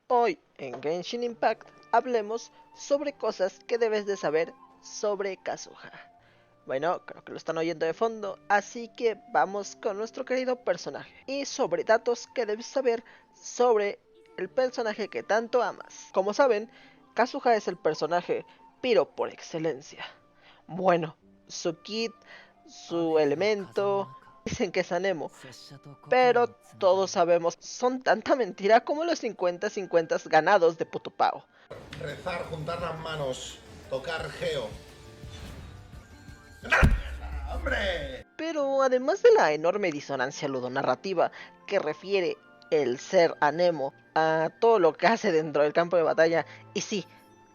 Hoy en Genshin Impact hablemos sobre cosas que debes de saber sobre Kazuha. Bueno, creo que lo están oyendo de fondo, así que vamos con nuestro querido personaje. Y sobre datos que debes saber sobre el personaje que tanto amas. Como saben, Kazuha es el personaje piro por excelencia. Bueno, su kit, su elemento, dicen que es Anemo, pero todos sabemos, son tanta mentira como los 50-50 ganados de Putupao. Rezar, juntar las manos, tocar geo. ¡Hombre! Pero además de la enorme disonancia ludonarrativa que refiere el ser Anemo a todo lo que hace dentro del campo de batalla, y sí,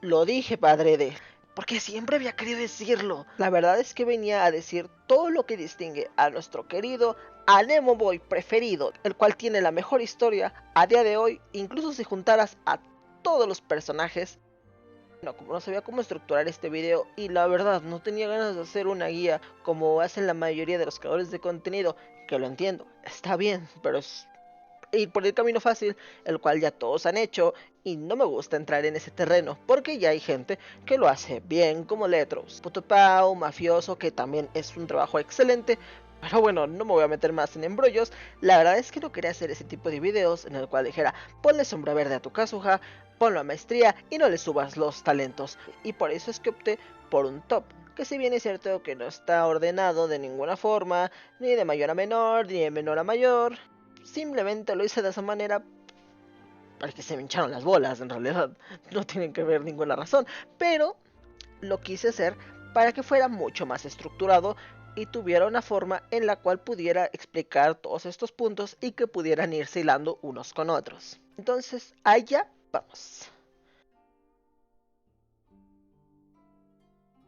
lo dije padre de, porque siempre había querido decirlo. La verdad es que venía a decir todo lo que distingue a nuestro querido Anemo Boy preferido, el cual tiene la mejor historia a día de hoy, incluso si juntaras a todos los personajes. Bueno, como no sabía cómo estructurar este video y la verdad no tenía ganas de hacer una guía como hacen la mayoría de los creadores de contenido, que lo entiendo, está bien, pero es ir por el camino fácil, el cual ya todos han hecho, y no me gusta entrar en ese terreno, porque ya hay gente que lo hace bien, como Letros, Putopau, Mafioso, que también es un trabajo excelente. Pero bueno, no me voy a meter más en embrollos. La verdad es que no quería hacer ese tipo de videos en el cual dijera, ponle sombra verde a tu Kazuha, ponlo a maestría y no le subas los talentos. Y por eso es que opté por un top, que si bien es cierto que no está ordenado de ninguna forma, ni de mayor a menor, ni de menor a mayor, simplemente lo hice de esa manera porque se me hincharon las bolas, en realidad no tienen que ver ninguna razón, pero lo quise hacer para que fuera mucho más estructurado y tuviera una forma en la cual pudiera explicar todos estos puntos y que pudieran irse hilando unos con otros. Entonces, allá vamos.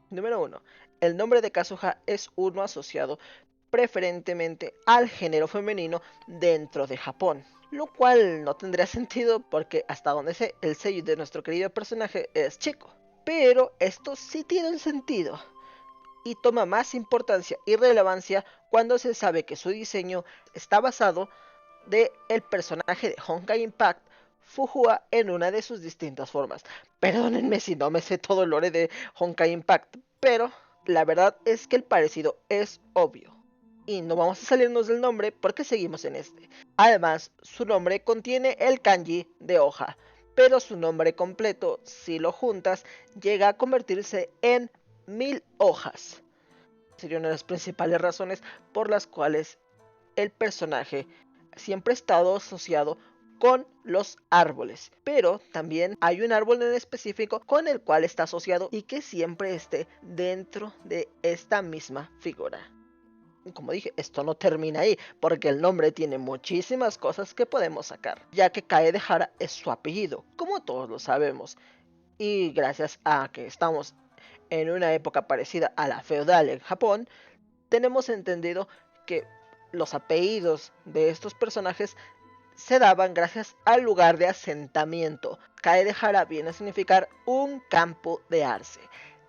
Número 1. El nombre de Kazuha es uno asociado preferentemente al género femenino dentro de Japón, lo cual no tendría sentido porque hasta donde sé el sello de nuestro querido personaje es chico. Pero esto sí tiene un sentido y toma más importancia y relevancia cuando se sabe que su diseño está basado de el personaje de Honkai Impact Fujua en una de sus distintas formas. Perdónenme si no me sé todo el lore de Honkai Impact, pero la verdad es que el parecido es obvio. Y no vamos a salirnos del nombre porque seguimos en este. Además, su nombre contiene el kanji de hoja, pero su nombre completo, si lo juntas, llega a convertirse en 1000 hojas. Sería una de las principales razones por las cuales el personaje siempre ha estado asociado con los árboles, pero también hay un árbol en específico con el cual está asociado y que siempre esté dentro de esta misma figura. Como dije, esto no termina ahí, porque el nombre tiene muchísimas cosas que podemos sacar, ya que Kaedehara es su apellido, como todos lo sabemos, y gracias a que estamos en una época parecida a la feudal en Japón, tenemos entendido que los apellidos de estos personajes se daban gracias al lugar de asentamiento. Kaedehara viene a significar un campo de arce.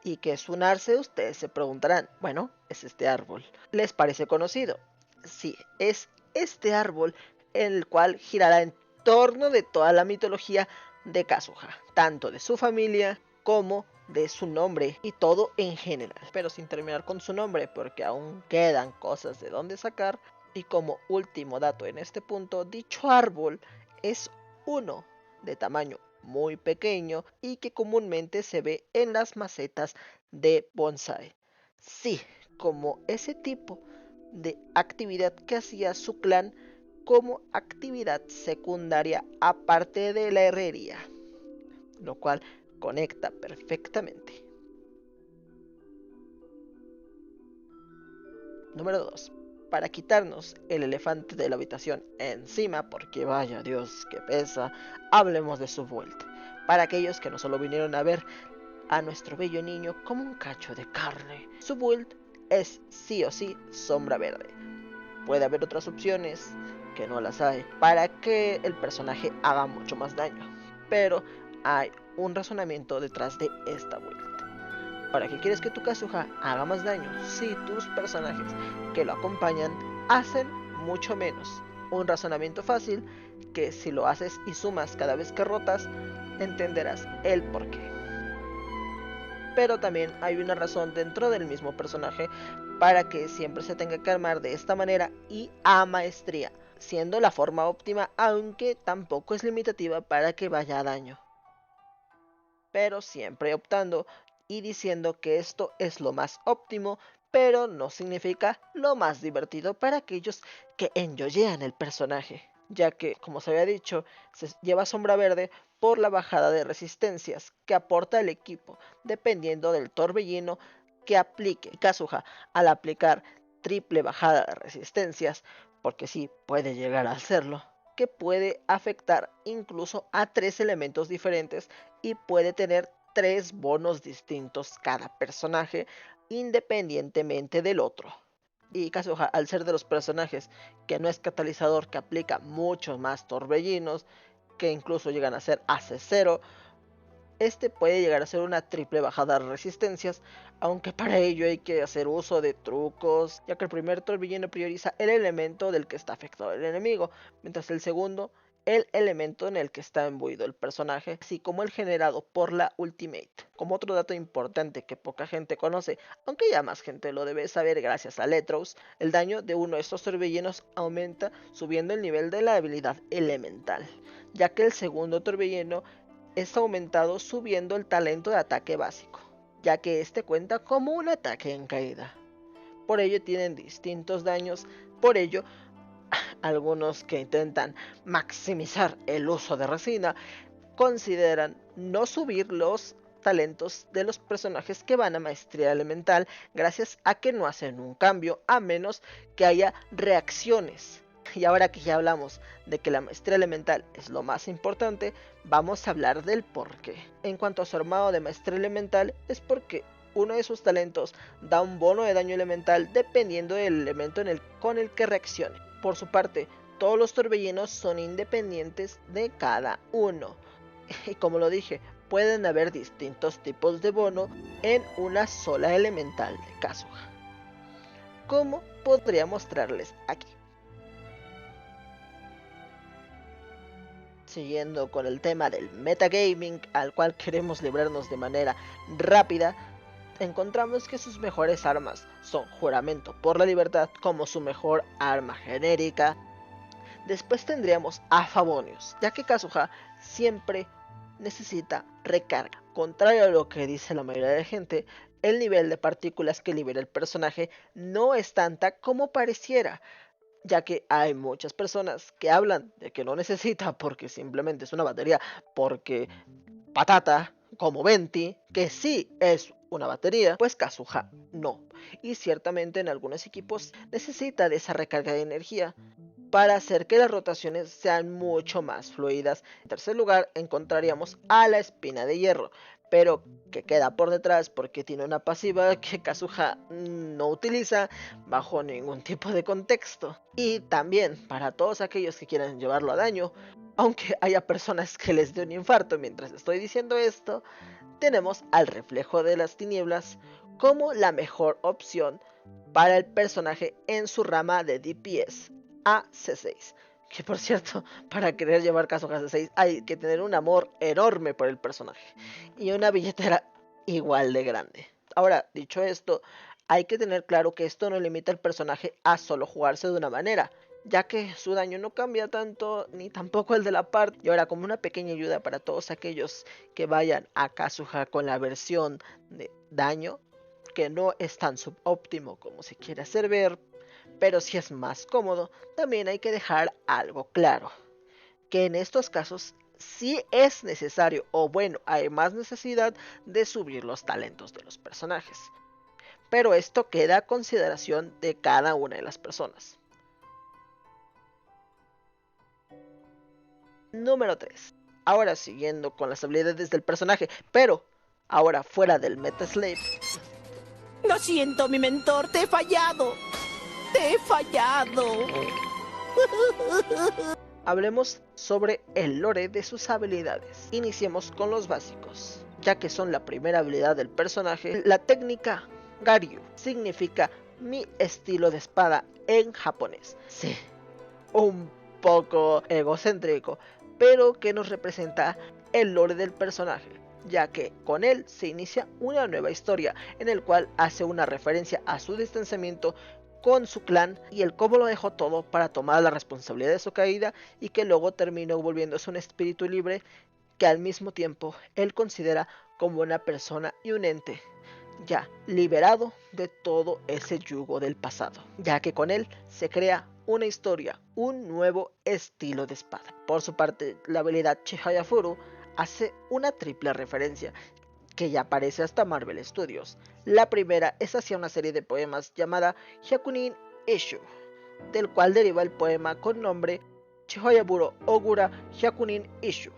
¿Y qué es un arce? Ustedes se preguntarán. Bueno, es este árbol. ¿Les parece conocido? Sí, es este árbol el cual girará en torno de toda la mitología de Kazuha, tanto de su familia como de su nombre y todo en general, pero sin terminar con su nombre porque aún quedan cosas de donde sacar. Y como último dato en este punto, dicho árbol es uno de tamaño muy pequeño y que comúnmente se ve en las macetas de bonsai. Sí, como ese tipo de actividad que hacía su clan como actividad secundaria aparte de la herrería, lo cual conecta perfectamente. Número 2. Para quitarnos el elefante de la habitación encima, porque vaya Dios que pesa, hablemos de su vuelta. Para aquellos que no solo vinieron a ver a nuestro bello niño como un cacho de carne, su build es sí o sí sombra verde. Puede haber otras opciones, que no las hay, para que el personaje haga mucho más daño, pero hay un razonamiento detrás de esta build. ¿Para qué quieres que tu Kazuha haga más daño si tus personajes que lo acompañan hacen mucho menos? Un razonamiento fácil, que si lo haces y sumas cada vez que rotas, entenderás el porqué. Pero también hay una razón dentro del mismo personaje para que siempre se tenga que armar de esta manera y a maestría, siendo la forma óptima, aunque tampoco es limitativa para que vaya a daño. Pero siempre optando y diciendo que esto es lo más óptimo, pero no significa lo más divertido para aquellos que enjoyean el personaje, ya que, como se había dicho, se lleva sombra verde por la bajada de resistencias que aporta el equipo, dependiendo del torbellino que aplique Kazuha al aplicar triple bajada de resistencias, porque sí puede llegar a hacerlo, que puede afectar incluso a 3 elementos diferentes y puede tener 3 bonos distintos cada personaje independientemente del otro. Y Kazuha, al ser de los personajes que no es catalizador, que aplica muchos más torbellinos, que incluso llegan a ser AC0, este puede llegar a ser una triple bajada de resistencias, aunque para ello hay que hacer uso de trucos, ya que el primer torbellino prioriza el elemento del que está afectado el enemigo, mientras el segundo el elemento en el que está imbuido el personaje, así como el generado por la ultimate. Como otro dato importante que poca gente conoce, aunque ya más gente lo debe saber gracias a Letros, el daño de uno de estos torbellinos aumenta subiendo el nivel de la habilidad elemental, ya que el segundo torbellino es aumentado subiendo el talento de ataque básico, ya que este cuenta como un ataque en caída. Por ello tienen distintos daños, por ello algunos que intentan maximizar el uso de resina consideran no subir los talentos de los personajes que van a maestría elemental gracias a que no hacen un cambio a menos que haya reacciones. Y ahora que ya hablamos de que la maestría elemental es lo más importante, vamos a hablar del porqué. En cuanto a su armado de maestría elemental, es porque uno de sus talentos da un bono de daño elemental dependiendo del elemento con el que reaccione. Por su parte, todos los torbellinos son independientes de cada uno. Y como lo dije, pueden haber distintos tipos de bono en una sola elemental de Kazuha, como podría mostrarles aquí. Siguiendo con el tema del metagaming, al cual queremos librarnos de manera rápida, encontramos que sus mejores armas son Juramento por la Libertad como su mejor arma genérica. Después tendríamos a Favonius, ya que Kazuha siempre necesita recarga. Contrario a lo que dice la mayoría de gente, el nivel de partículas que libera el personaje no es tanta como pareciera, ya que hay muchas personas que hablan de que no necesita porque simplemente es una batería, porque Patata, como Venti, que sí es una batería, pues Kazuha no. Y ciertamente en algunos equipos necesita de esa recarga de energía para hacer que las rotaciones sean mucho más fluidas. En tercer lugar encontraríamos a la Espina de Hierro, pero que queda por detrás porque tiene una pasiva que Kazuha no utiliza bajo ningún tipo de contexto. Y también para todos aquellos que quieran llevarlo a daño, aunque haya personas que les dé un infarto mientras estoy diciendo esto, tenemos al Reflejo de las Tinieblas como la mejor opción para el personaje en su rama de DPS a C6. Que por cierto, para querer llevar Kazuha a C6 hay que tener un amor enorme por el personaje y una billetera igual de grande. Ahora, dicho esto, hay que tener claro que esto no limita al personaje a solo jugarse de una manera, ya que su daño no cambia tanto, ni tampoco el de la part. Y ahora, como una pequeña ayuda para todos aquellos que vayan a Kazuha con la versión de daño, que no es tan subóptimo como se quiere hacer ver, pero si es más cómodo, también hay que dejar algo claro, que en estos casos sí es necesario, o bueno, hay más necesidad de subir los talentos de los personajes, pero esto queda a consideración de cada una de las personas. Número 3. Ahora siguiendo con las habilidades del personaje, pero ahora fuera del Metaslave. Lo siento, mi mentor, te he fallado. Te he fallado. Hablemos sobre el lore de sus habilidades. Iniciemos con los básicos, ya que son la primera habilidad del personaje. La técnica Garyu significa mi estilo de espada en japonés. Sí, un poco egocéntrico, pero que nos representa el lore del personaje, ya que con él se inicia una nueva historia en el cual hace una referencia a su distanciamiento con su clan y el cómo lo dejó todo para tomar la responsabilidad de su caída y que luego terminó volviéndose un espíritu libre que al mismo tiempo él considera como una persona y un ente ya liberado de todo ese yugo del pasado, ya que con él se crea una historia, un nuevo estilo de espada. Por su parte, la habilidad Chihaya Furu hace una triple referencia que ya aparece hasta Marvel Studios. La primera es hacia una serie de poemas llamada Hyakunin Isshu, del cual deriva el poema con nombre Chihayaburo Ogura Hyakunin Isshu,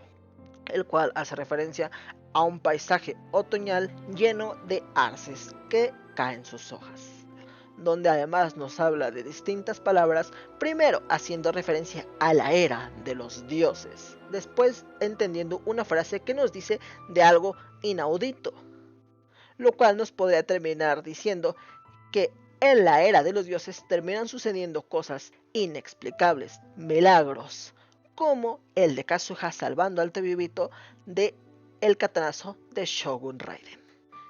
el cual hace referencia a un paisaje otoñal lleno de arces que caen sus hojas, donde además nos habla de distintas palabras, primero haciendo referencia a la era de los dioses, después entendiendo una frase que nos dice de algo inaudito, lo cual nos podría terminar diciendo que en la era de los dioses terminan sucediendo cosas inexplicables, milagros, como el de Kazuha salvando al Tebibito de el katanazo de Shogun Raiden.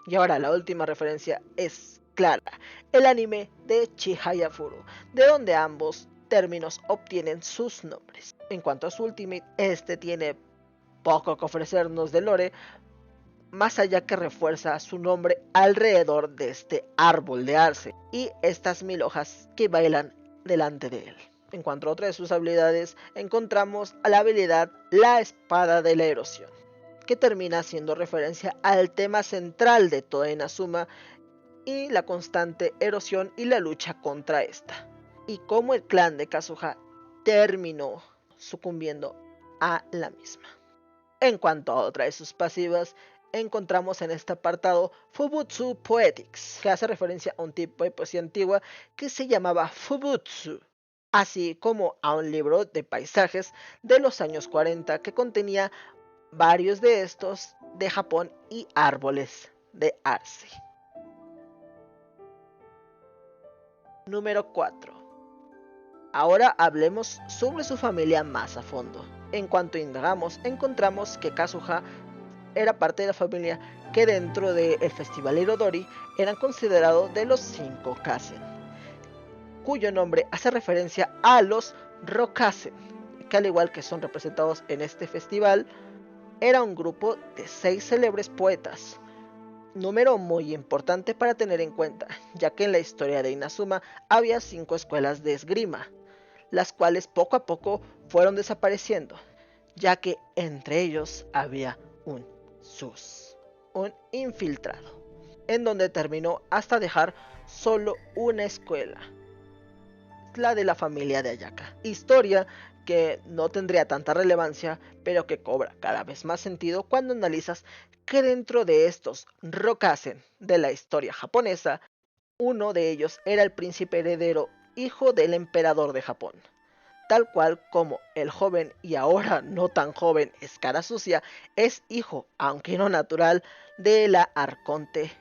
Y ahora la última referencia es clara, el anime de Chihaya Furu, de donde ambos términos obtienen sus nombres. En cuanto a su ultimate, este tiene poco que ofrecernos de lore, más allá que refuerza su nombre alrededor de este árbol de arce y estas 1000 hojas que bailan delante de él. En cuanto a otra de sus habilidades, encontramos a la habilidad La Espada de la Erosión, que termina haciendo referencia al tema central de toda Inazuma y la constante erosión y la lucha contra esta, y cómo el clan de Kazuha terminó sucumbiendo a la misma. En cuanto a otra de sus pasivas, encontramos en este apartado Fubutsu Poetics, que hace referencia a un tipo de poesía antigua que se llamaba Fubutsu, así como a un libro de paisajes de los años 40 que contenía varios de estos de Japón y árboles de arce. Número 4. Ahora hablemos sobre su familia más a fondo. En cuanto indagamos, encontramos que Kazuha era parte de la familia que dentro del festival Irodori eran considerados de los 5 Kazen, cuyo nombre hace referencia a los Rokazen, que al igual que son representados en este festival, era un grupo de 6 célebres poetas, número muy importante para tener en cuenta, ya que en la historia de Inazuma había 5 escuelas de esgrima, las cuales poco a poco fueron desapareciendo, ya que entre ellos había un sus, un infiltrado, en donde terminó hasta dejar solo una escuela, la de la familia de Ayaka. Historia que no tendría tanta relevancia, pero que cobra cada vez más sentido cuando analizas que dentro de estos Rokazen de la historia japonesa, uno de ellos era el príncipe heredero, hijo del emperador de Japón, tal cual como el joven y ahora no tan joven Escara Sucia es hijo, aunque no natural, de la arconte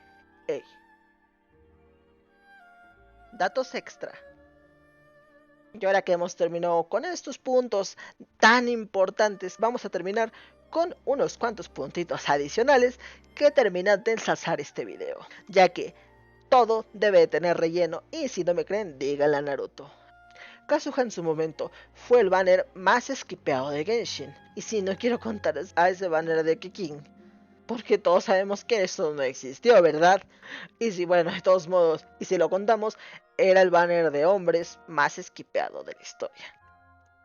Ei. Datos extra. Y ahora que hemos terminado con estos puntos tan importantes, vamos a terminar con unos cuantos puntitos adicionales que terminan de ensalzar este video, ya que todo debe tener relleno y si no me creen, díganle a Naruto. Kazuha en su momento fue el banner más esquipeado de Genshin, y si no quiero contar a ese banner de Kikin, porque todos sabemos que eso no existió, ¿verdad? Y si bueno, de todos modos, y si lo contamos, era el banner de hombres más esquipeado de la historia.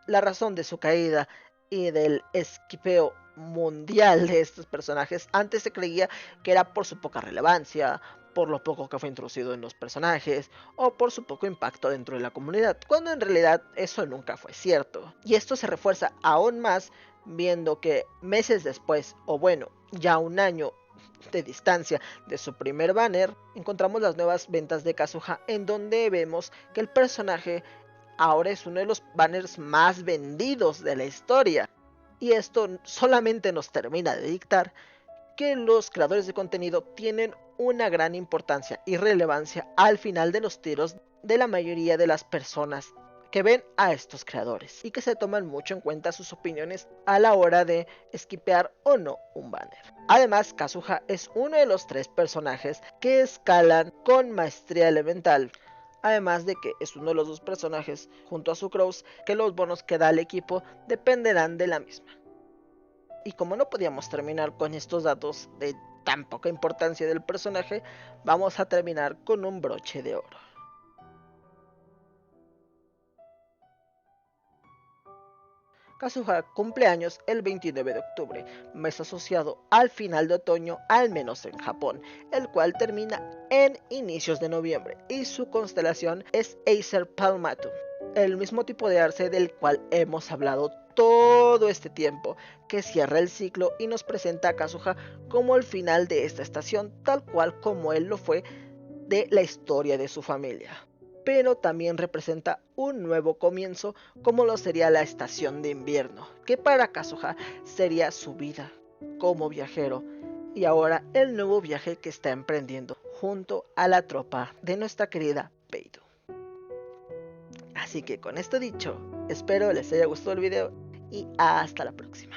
La razón de su caída y del esquipeo mundial de estos personajes, antes se creía que era por su poca relevancia, por lo poco que fue introducido en los personajes o por su poco impacto dentro de la comunidad, cuando en realidad eso nunca fue cierto. Y esto se refuerza aún más viendo que meses después, o bueno, ya un año de distancia de su primer banner, encontramos las nuevas ventas de Kazuha, en donde vemos que el personaje ahora es uno de los banners más vendidos de la historia. Y esto solamente nos termina de dictar que los creadores de contenido tienen una gran importancia y relevancia al final de los tiros de la mayoría de las personas que ven a estos creadores y que se toman mucho en cuenta sus opiniones a la hora de skipear o no un banner. Además, Kazuha es uno de los 3 personajes que escalan con maestría elemental. Además de que es uno de los 2 personajes, junto a Sucrose, que los bonos que da el equipo dependerán de la misma. Y como no podíamos terminar con estos datos de tan poca importancia del personaje, vamos a terminar con un broche de oro. Kazuha cumple años el 29 de octubre, mes asociado al final de otoño, al menos en Japón, el cual termina en inicios de noviembre, y su constelación es Acer Palmatum, el mismo tipo de arce del cual hemos hablado todo este tiempo, que cierra el ciclo y nos presenta a Kazuha como el final de esta estación, tal cual como él lo fue de la historia de su familia. Pero también representa un nuevo comienzo, como lo sería la estación de invierno, que para Kazuha sería su vida como viajero, y ahora el nuevo viaje que está emprendiendo junto a la tropa de nuestra querida Beidou. Así que con esto dicho, espero les haya gustado el video y hasta la próxima.